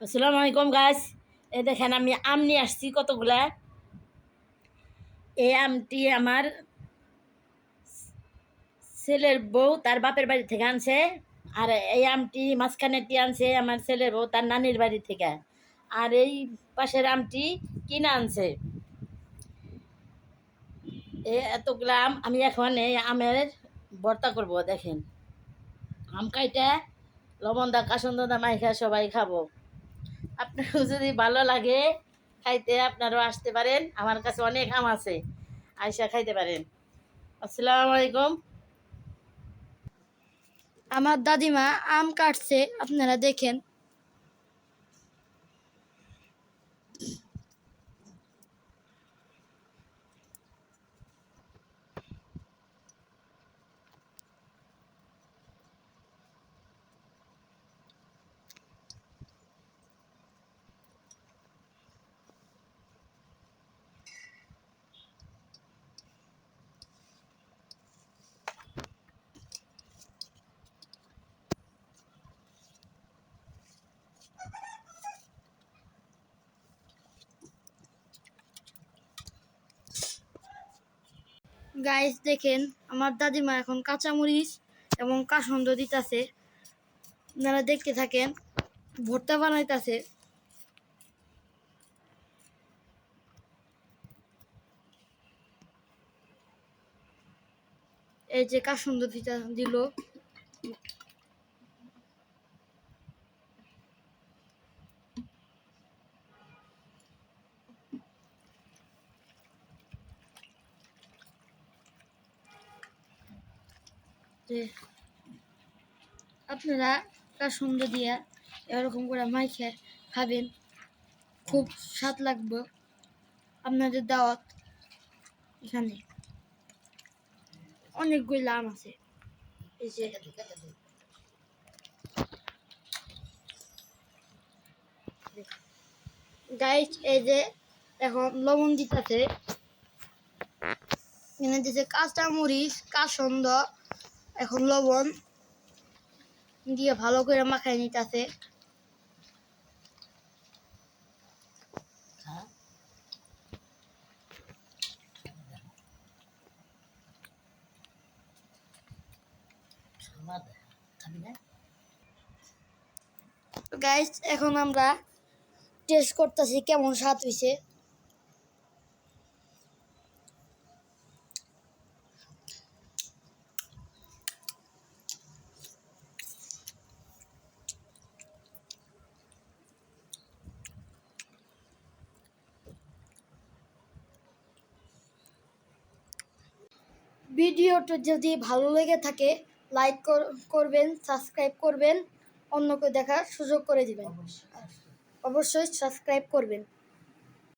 আসসালামু আলাইকুম গাছ। এই দেখেন আমি আম নিয়ে আসছি কতগুলা। এই আমটি আমার ছেলের বউ তার বাপের বাড়ি থেকে আনছে। আর এই আমটি মাঝখানেরটি আনছে আমার ছেলের বউ তার নানির বাড়ি থেকে। আর এই পাশের আমটি কিনে আনছে। এতগুলা আম আমি এখন এই আমের ভর্তা করব। দেখেন আম কাইটা লবণ দা কাসন্দ দা মাইখা সবাই খাবো। আপনার যদি ভালো লাগে খাইতে আপনারাও আসতে পারেন, আমার কাছে অনেক আম আছে, আইসা খাইতে পারেন। আসসালামু আলাইকুম। আমার দাদিমা আম কাটছে, আপনারা দেখেন। গাইস দেখেন, আমার দাদিমা এখন কাঁচামরিচ এবং কাসন্দ দিতেছে। আপনারা দেখতে থাকেন, ভর্তা বানাইতেছে। এই যে কাসন্দ দিল। আপনারা কাসন্দ দিয়া এরকম করে মাইখে খাবেন, খুব স্বাদ লাগবে। আপনাদের দাওয়াত। এখানে অনেকগুলো আম আছে। এই যে গাইস, এই যে এখন লবণ দিতেছে। এখানে দিতেছে কাঁচামরিচ, কাসন্দ, এখন লবণ দিয়ে ভালো করে মাখাই নিতেছে। গাইস, এখন আমরা টেস্ট করতেছি কেমন স্বাদ হয়েছে। ভিডিওটা যদি ভালো লেগে থাকে লাইক করবেন, সাবস্ক্রাইব করবেন, অন্যকে দেখার সুযোগ করে দিবেন। অবশ্যই সাবস্ক্রাইব করবেন।